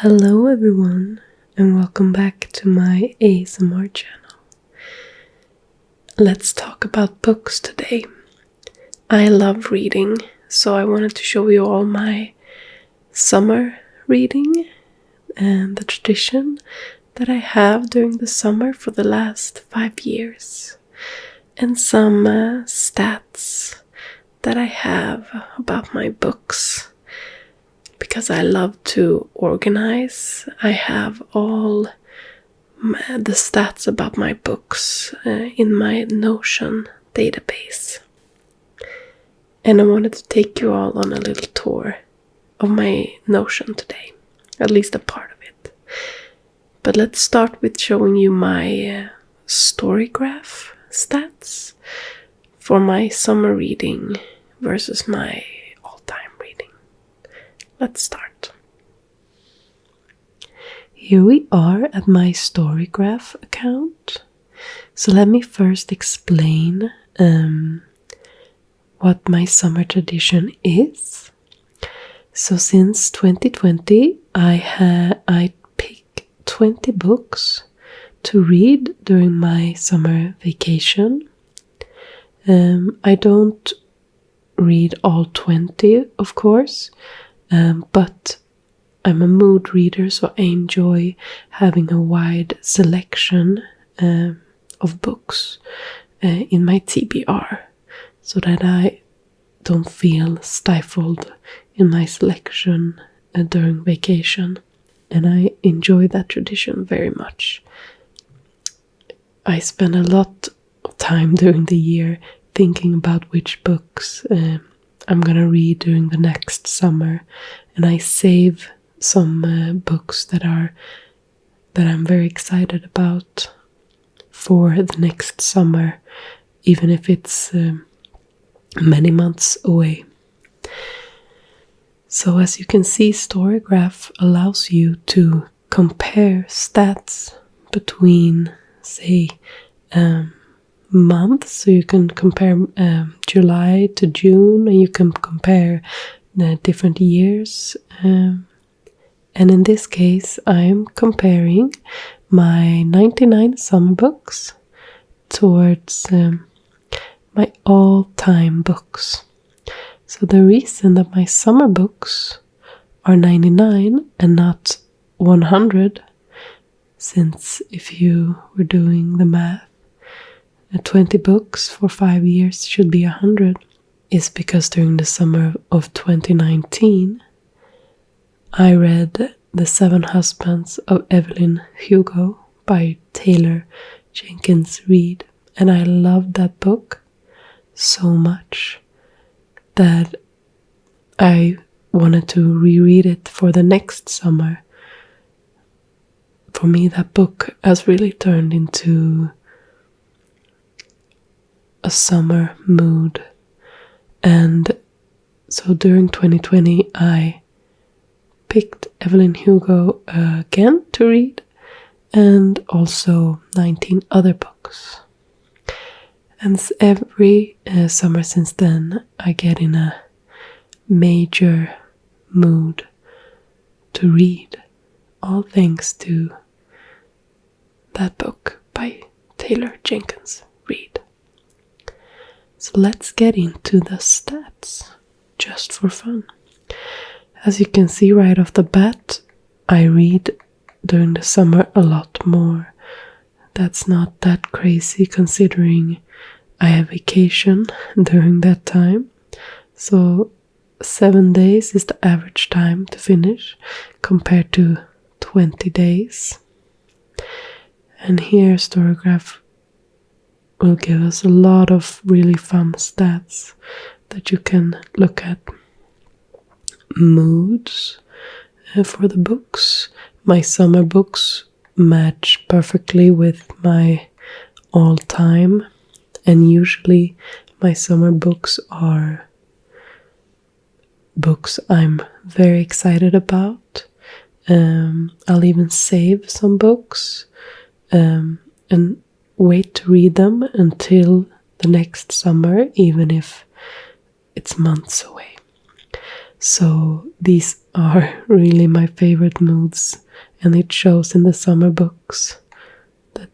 Hello everyone and welcome back to my ASMR channel. Let's talk about books today. I love reading, so I wanted to show you all my summer reading and the tradition that I have during the summer for the last 5 years. And some stats that I have about my books. Because I love to organize, I have all the stats about my books in my Notion database. And I wanted to take you all on a little tour of my Notion today, at least a part of it. But let's start with showing you my storygraph stats for my summer reading versus my all-time reading. Let's start. Here we are at my storygraph account. So let me first explain what my summer tradition is. So since 2020, I pick 20 books to read during my summer vacation. I don't read all 20, of course. But I'm a mood reader, so I enjoy having a wide selection of books in my TBR, so that I don't feel stifled in my selection during vacation. And I enjoy that tradition very much. I spend a lot of time during the year thinking about which books I'm gonna read during the next summer, and I save some books that I'm very excited about for the next summer, even if it's many months away. So as you can see, Storygraph allows you to compare stats between, say, months, so you can compare July to June, and you can compare the different years, and in this case I'm comparing my 99 summer books towards my all-time books. So the reason that my summer books are 99 and not 100, since if you were doing the math, 20 books for 5 years should be 100, is because during the summer of 2019 I read The 7 Husbands of Evelyn Hugo by Taylor Jenkins Reid, and I loved that book so much that I wanted to reread it for the next summer. For me, that book has really turned into a summer mood, and so during 2020 I picked Evelyn Hugo again to read, and also 19 other books. And every summer since then I get in a major mood to read, all thanks to that book by Taylor Jenkins Reid. So let's get into the stats, just for fun. As you can see right off the bat, I read during the summer a lot more. That's not that crazy considering I have vacation during that time. So 7 days is the average time to finish compared to 20 days. And here Storygraph will give us a lot of really fun stats that you can look at. Moods for the books. My summer books match perfectly with my all-time, and usually my summer books are books I'm very excited about. I'll even save some books and wait to read them until the next summer, even if it's months away. So these are really my favorite moods, and it shows in the summer books that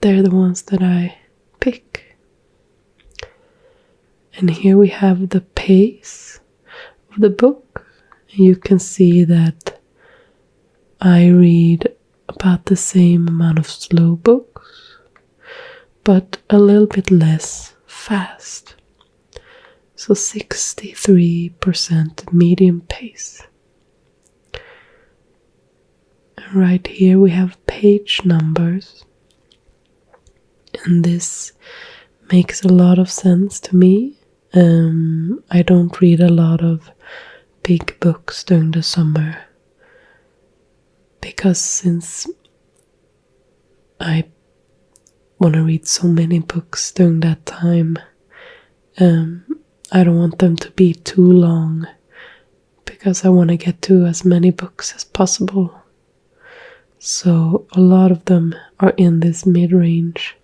they're the ones that I pick. And here we have the pace of the book. You can see that I read about the same amount of slow books, but a little bit less fast. So 63% medium pace. And right here we have page numbers. And this makes a lot of sense to me. I don't read a lot of big books during the summer, because since I want to read so many books during that time, I don't want them to be too long, because I want to get to as many books as possible. So a lot of them are in this mid-range.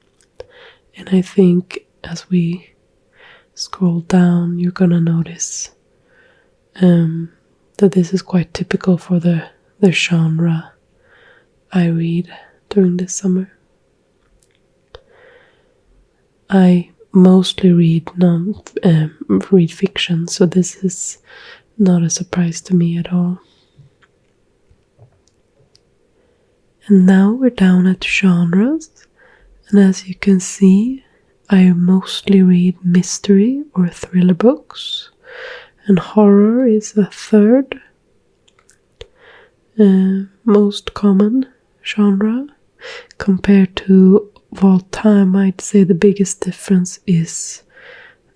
And I think as we scroll down, you're gonna notice that this is quite typical for the genre I read during the summer. I mostly read fiction, so this is not a surprise to me at all. And now we're down at genres, and as you can see, I mostly read mystery or thriller books, and horror is a third most common genre. Compared to of all time, I'd say the biggest difference is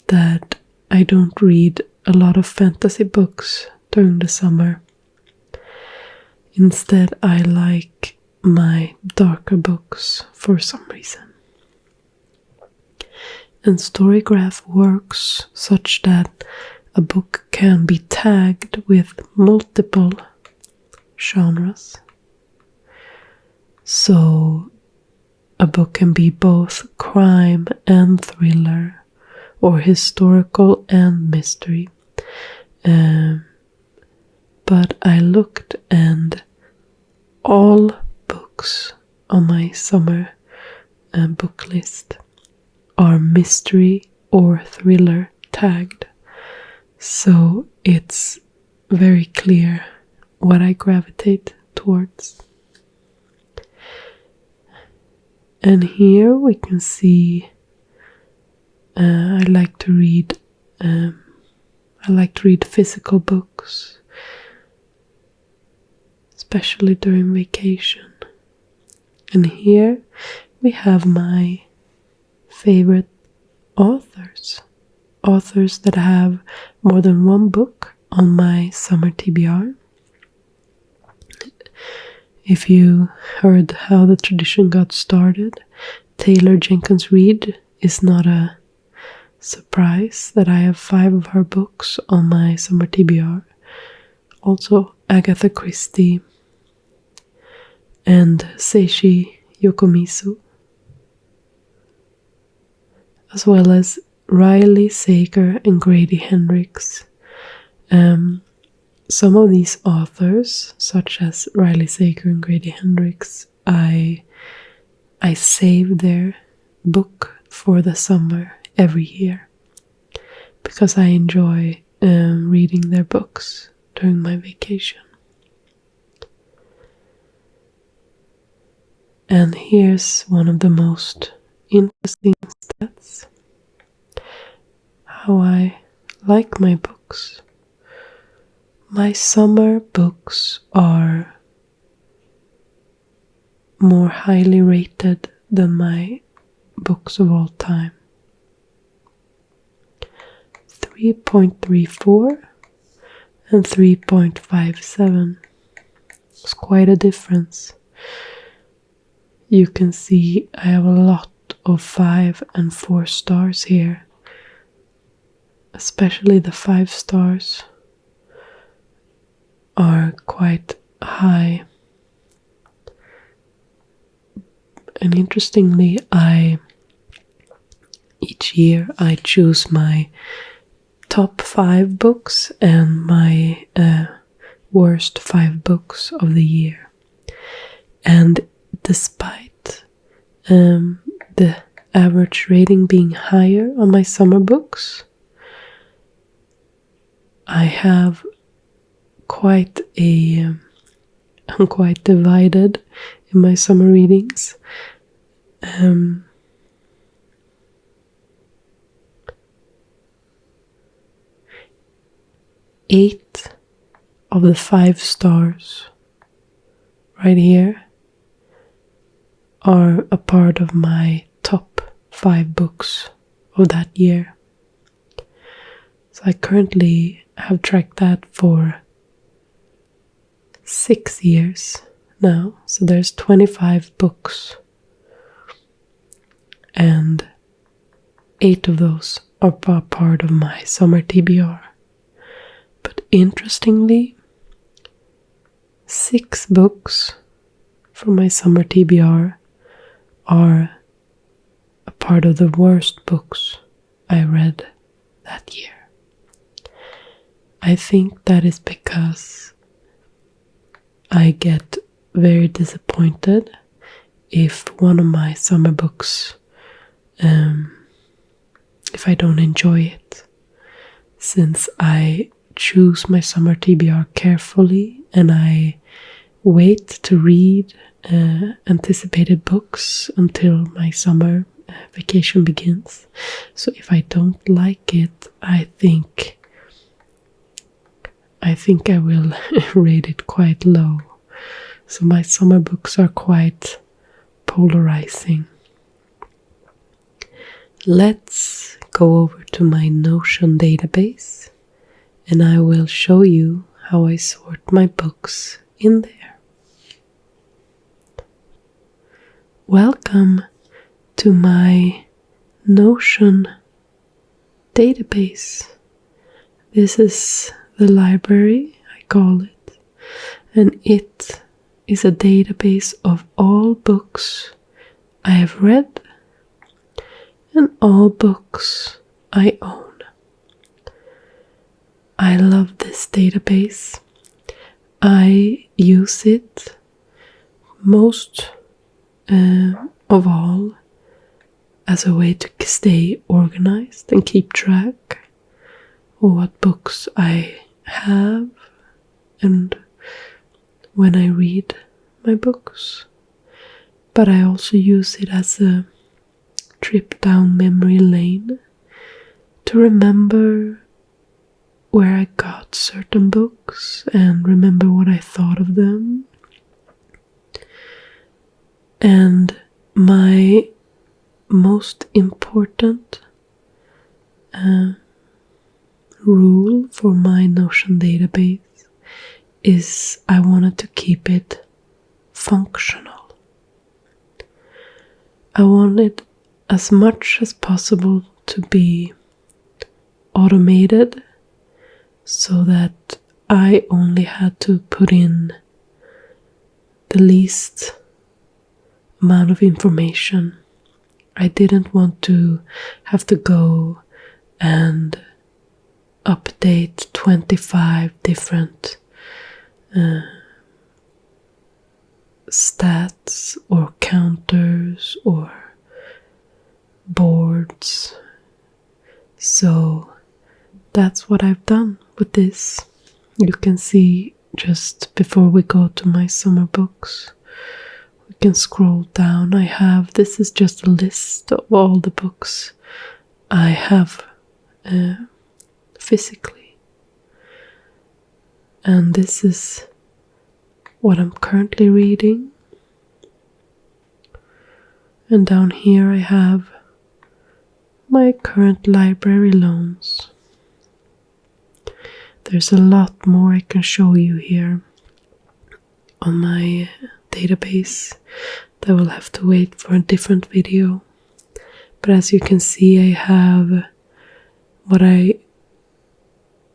that I don't read a lot of fantasy books during the summer. Instead, I like my darker books for some reason. And storygraph works such that a book can be tagged with multiple genres. So a book can be both crime and thriller, or historical and mystery. But I looked, and all books on my summer book list are mystery or thriller tagged. So it's very clear what I gravitate towards. And here we can see I like to read physical books, especially during vacation. And here we have my favorite authors that have more than one book on my summer TBR. If you heard how the tradition got started, Taylor Jenkins Reid is not a surprise that I have 5 of her books on my summer TBR. Also Agatha Christie and Seishi Yokomizu, as well as Riley Sager and Grady Hendrix. Some of these authors, such as Riley Sager and Grady Hendrix, I save their book for the summer every year, because I enjoy reading their books during my vacation. And here's one of the most interesting stats: how I like my books. My summer books are more highly rated than my books of all time. 3.34 and 3.57. It's quite a difference. You can see I have a lot of 5 and 4 stars here, especially the 5 stars are quite high. And interestingly, each year I choose my top 5 books and my worst 5 books of the year. And despite the average rating being higher on my summer books, I have I'm quite divided in my summer readings. 8 of the 5 stars right here are a part of my top 5 books of that year. So I currently have tracked that for 6 years now. So there's 25 books. And 8 of those are part of my summer TBR. But interestingly, 6 books from my summer TBR are a part of the worst books I read that year. I think that is because I get very disappointed if one of my summer books, if I don't enjoy it, since I choose my summer TBR carefully and I wait to read anticipated books until my summer vacation begins. So if I don't like it, I think I will rate it quite low. So my summer books are quite polarizing. Let's go over to my Notion database and I will show you how I sort my books in there. Welcome to my Notion database. This is the library, I call it, and it is a database of all books I have read and all books I own. I love this database. I use it most of all as a way to stay organized and keep track of what books I have and when I read my books. But I also use it as a trip down memory lane to remember where I got certain books and remember what I thought of them. And my most important rule for my Notion database is I wanted to keep it functional. I wanted as much as possible to be automated so that I only had to put in the least amount of information. I didn't want to have to go and update 25 different stats or counters or boards. So that's what I've done with this. You can see just before we go to my summer books, we can scroll down. This is just a list of all the books I have physically. And this is what I'm currently reading. And down here I have my current library loans. There's a lot more I can show you here on my database that will have to wait for a different video. But as you can see, I have what I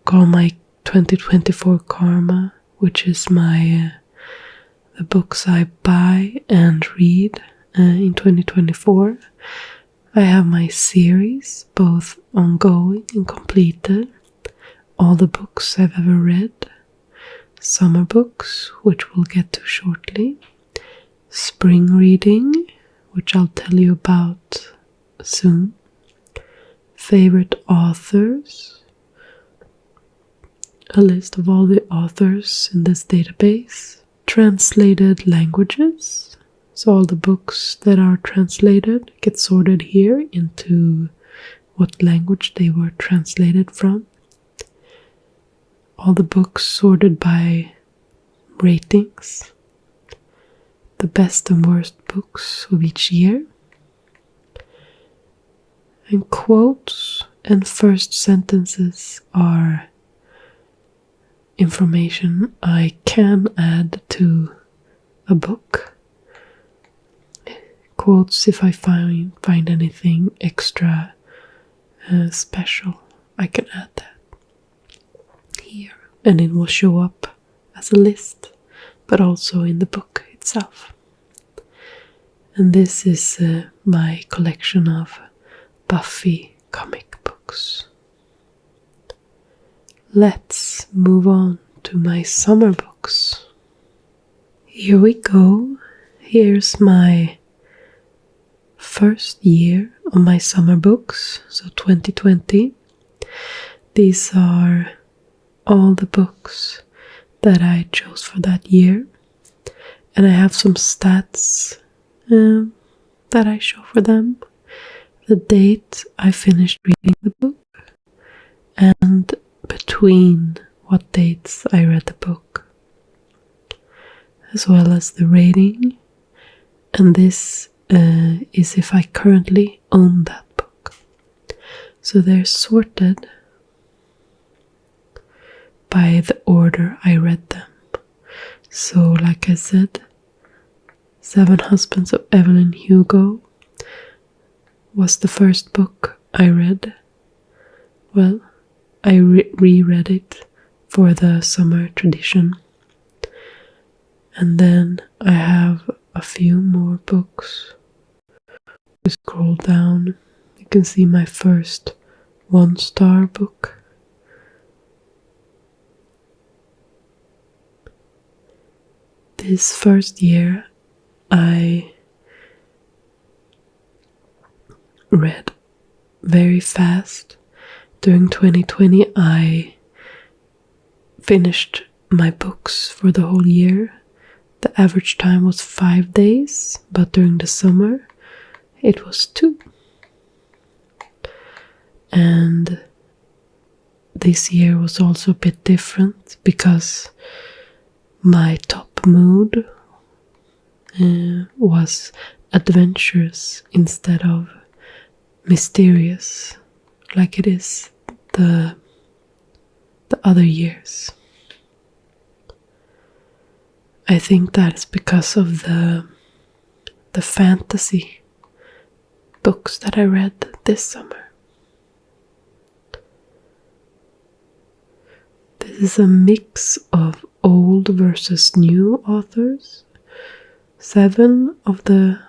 call my 2024 karma, which is the books I buy and read in 2024. I have my series, both ongoing and completed, all the books I've ever read, summer books, which we'll get to shortly, spring reading, which I'll tell you about soon, favorite authors, a list of all the authors in this database, translated languages, so all the books that are translated get sorted here into what language they were translated from, all the books sorted by ratings, the best and worst books of each year, and quotes and first sentences are information I can add to a book. Quotes if I find anything extra special, I can add that here, and it will show up as a list, but also in the book itself. And this is my collection of Buffy comic books. Let's move on to my summer books. Here we go. Here's my first year of my summer books, so 2020. These are all the books that I chose for that year, and I have some stats that I show for them, the date I finished reading the book, and between what dates I read the book, as well as the rating, and this is if I currently own that book. So they're sorted by the order I read them. So like I said, Seven Husbands of Evelyn Hugo was the first book I read. Well, I reread it for the summer tradition. And then I have a few more books. You scroll down, you can see my first 1-star book. This first year I read very fast. During 2020 I finished my books for the whole year. The average time was 5 days, but during the summer it was 2. And this year was also a bit different because my top mood was adventurous instead of mysterious like it is the other years. I think that is because of the fantasy books that I read this summer. This is a mix of old versus new authors. 7 of the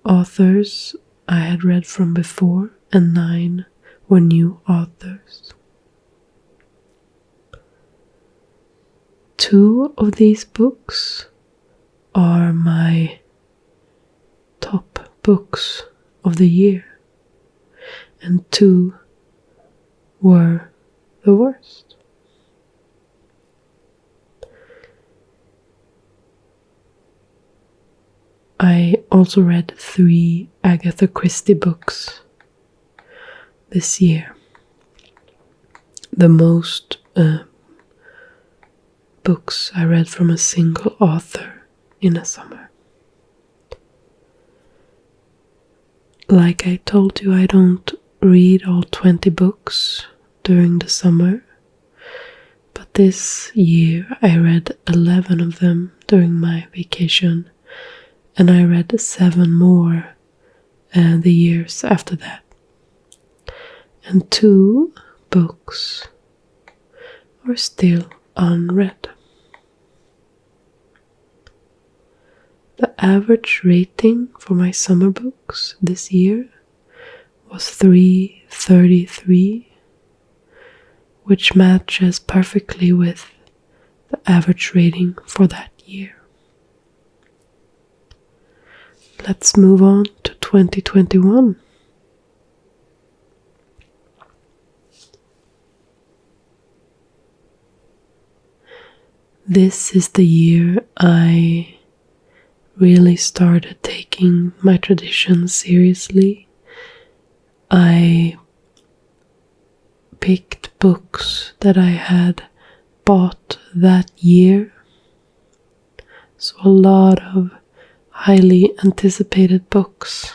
authors I had read from before, and 9 were new authors. 2 of these books are my top books of the year, and 2 were the worst. I also read 3 Agatha Christie books this year. The most books I read from a single author in a summer. Like I told you, I don't read all 20 books during the summer, but this year I read 11 of them during my vacation, and I read 7 more the years after that. And 2 books are still unread. The average rating for my summer books this year was 3.33, which matches perfectly with the average rating for that year. Let's move on to 2021. This is the year I really started taking my traditions seriously. I picked books that I had bought that year. So a lot of highly anticipated books.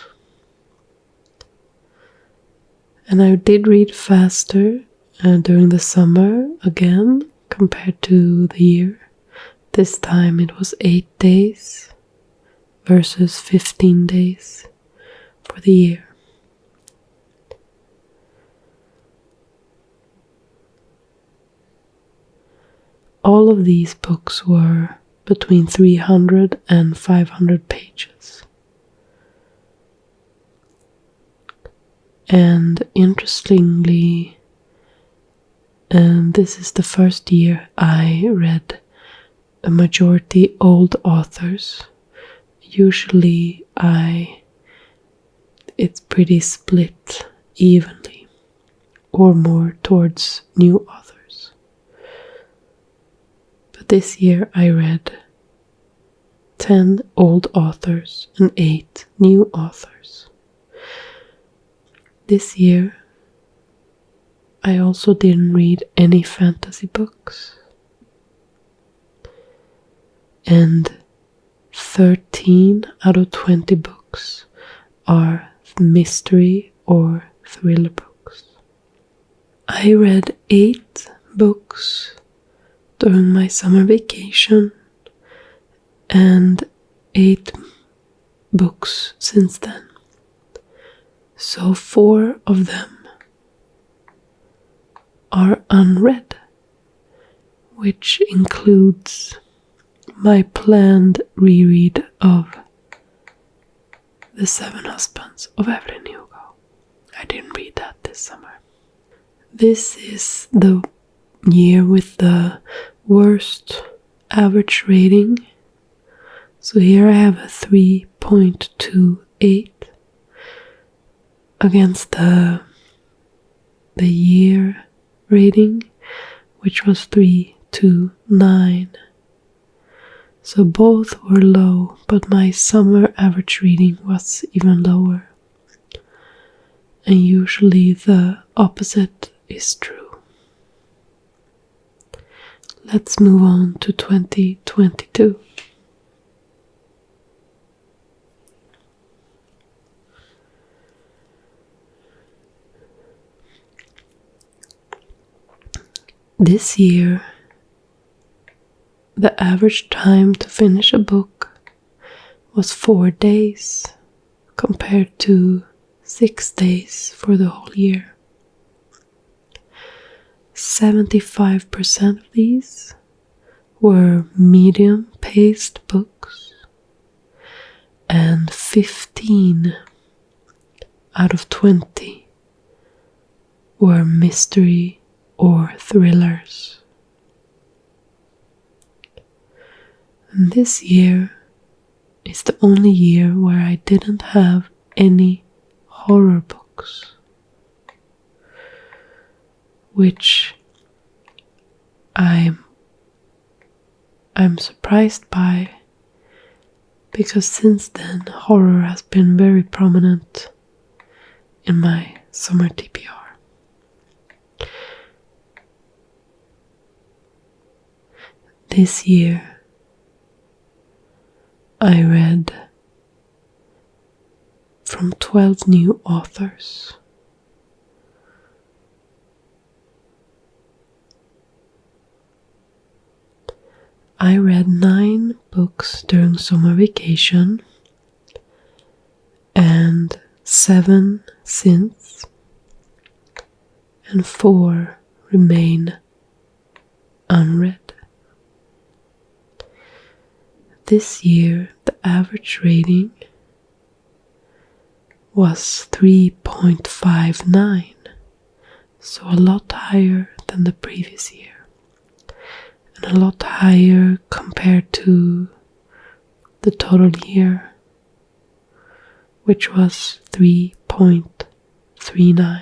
And I did read faster during the summer again compared to the year. This time it was 8 days versus 15 days for the year. All of these books were between 300 and 500 pages. And interestingly, this is the first year I read a majority old authors. Usually it's pretty split evenly or more towards new authors. But this year I read 10 old authors and 8 new authors. This year I also didn't read any fantasy books. And 13 out of 20 books are mystery or thriller books. I read 8 books during my summer vacation and 8 books since then. So 4 of them are unread, which includes my planned reread of The 7 Husbands of Evelyn Hugo. I didn't read that this summer. This is the year with the worst average rating. So here I have a 3.28 against the year rating, which was 3.29. So both were low, but my summer average reading was even lower. And usually the opposite is true. Let's move on to 2022. This year, the average time to finish a book was 4 days compared to 6 days for the whole year. 75% of these were medium-paced books, and 15 out of 20 were mystery or thrillers. And this year is the only year where I didn't have any horror books, which I'm surprised by, because since then horror has been very prominent in my summer TBR. This year I read from 12 new authors. I read 9 books during summer vacation and 7 since, and 4 remain unread. This year, the average rating was 3.59, so a lot higher than than the previous year, and a lot higher compared to the total year, which was 3.39.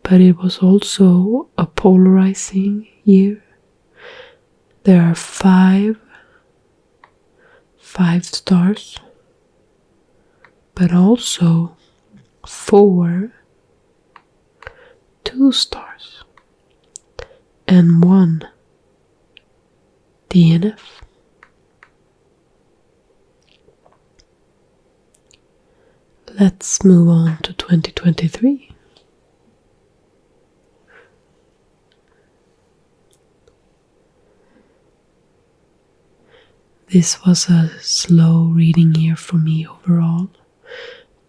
But it was also a polarizing year. There are five stars, but also 4 2 stars, and 1 DNF. Let's move on to 2023. This was a slow reading year for me overall,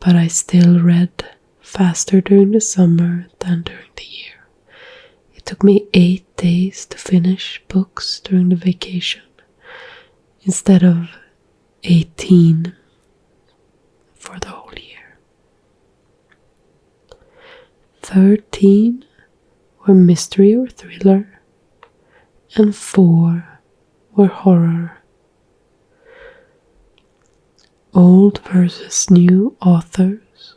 but I still read faster during the summer than during the year. It took me 8 days to finish books during the vacation, instead of 18 for the whole year. 13 were mystery or thriller, and 4 were horror. Old versus new authors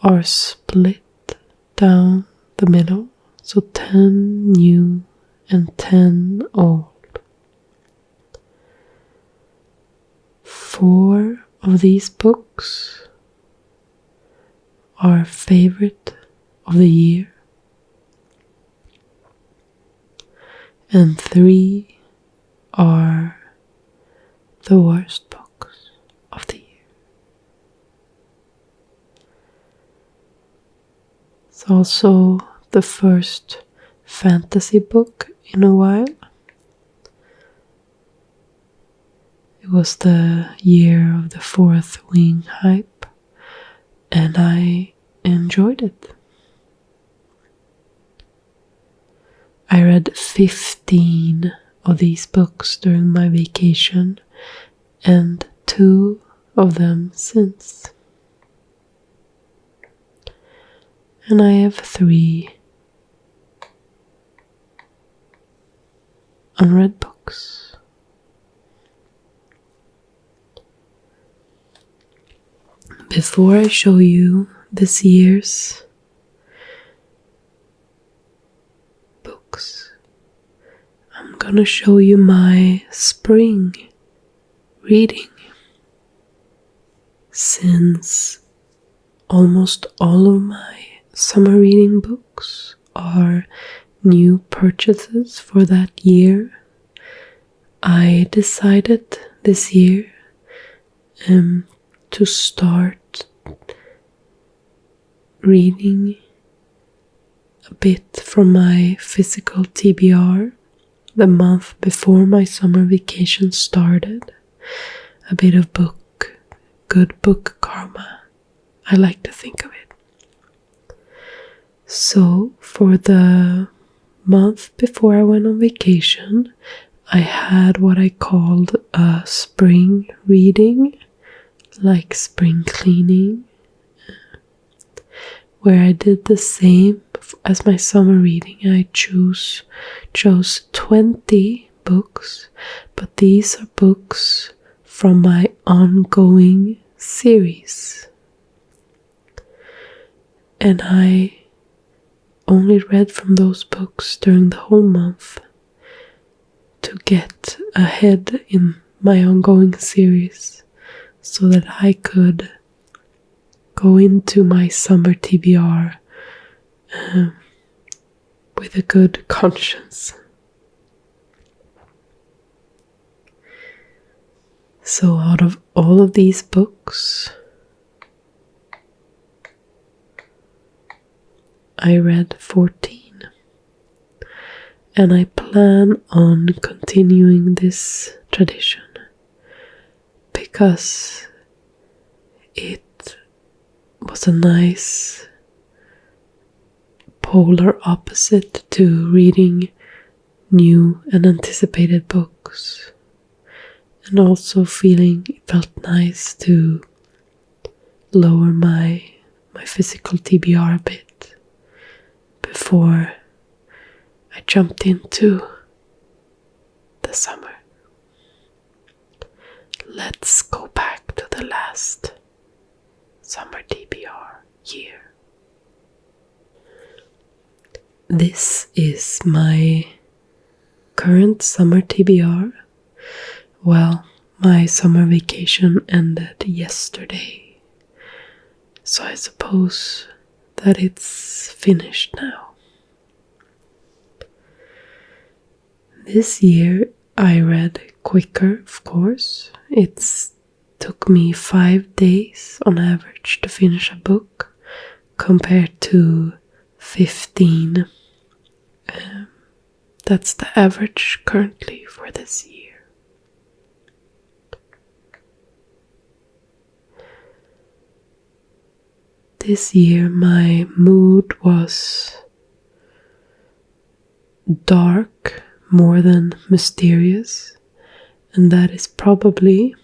are split down the middle, so 10 new and 10 old. 4 of these books are favorite of the year, and 3 are the worst books of the year. It's also the first fantasy book in a while. It was the year of the 4th Wing hype, and I enjoyed it. I read 15 of these books during my vacation, and 2 of them since. And I have 3 unread books. Before I show you this year's books, I'm gonna show you my spring reading. Since almost all of my summer reading books are new purchases for that year, I decided this year to start reading a bit from my physical TBR the month before my summer vacation started. A bit of good book karma, I like to think of it. So for the month before I went on vacation, I had what I called a spring reading, like spring cleaning, where I did the same as my summer reading. I chose 20 books, but these are books from my ongoing series. And I only read from those books during the whole month to get ahead in my ongoing series, so that I could go into my summer TBR with a good conscience. So out of all of these books, I read 14, and I plan on continuing this tradition because it was a nice polar opposite to reading new and anticipated books, and also feeling it felt nice to lower my physical TBR a bit before I jumped into the summer. Let's go back to the last summer TBR year. This is my current summer TBR. Well, my summer vacation ended yesterday, so I suppose that it's finished now. This year I read quicker, of course. It took me 5 days on average to finish a book compared to 15. That's the average currently for this year. This year my mood was dark more than mysterious, and that is probably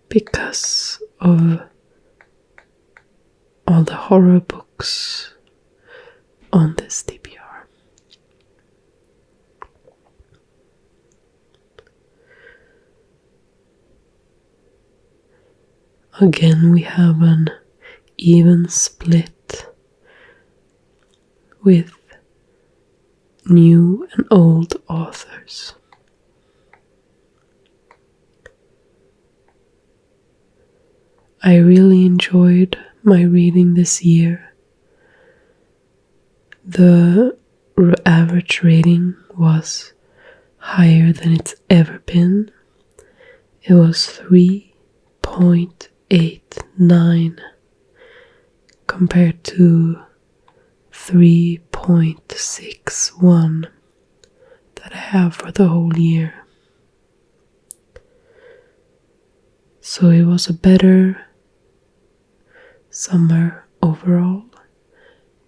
because of all the horror books on this TBR. Again, we have an even split with new and old authors. I really enjoyed my reading this year. The average rating was higher than it's ever been. It was 3.89 compared to 3.61 that I have for the whole year. So it was a better summer overall,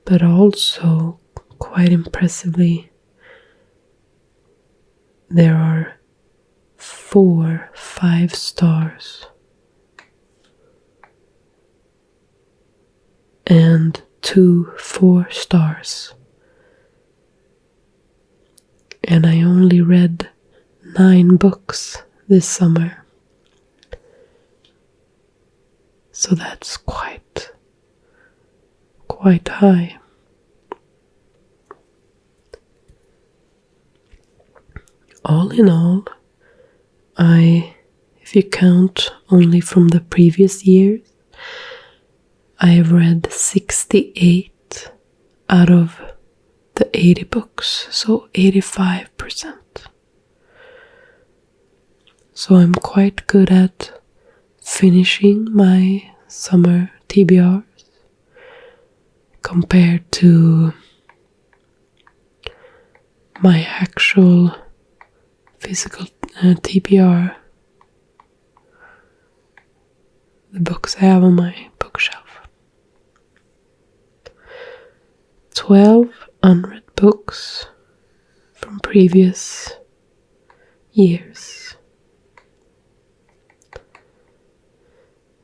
but also quite impressively there are 4 5 stars and 2 4 stars, and I only read 9 books this summer, so that's quite high. All in all, if you count only from the previous years, I have read 68 out of the 80 books, so 85%. So I'm quite good at finishing my summer TBRs compared to my actual physical TBR, the books I have on my bookshelf. 12 unread books from previous years.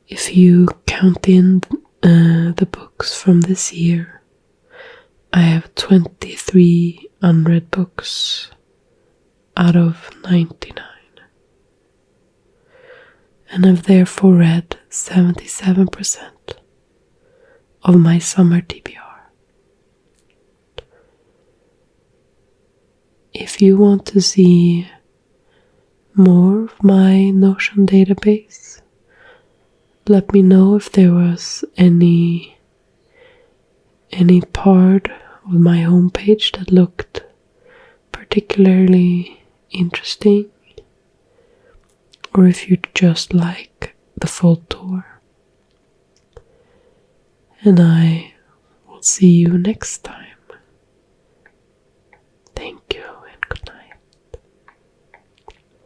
If you count in the books from this year, I have 23 unread books out of 99, and I've therefore read 77% of my summer TBR. If you want to see more of my Notion database, let me know if there was any part of my homepage that looked particularly interesting, or if you just like the full tour. And I will see you next time.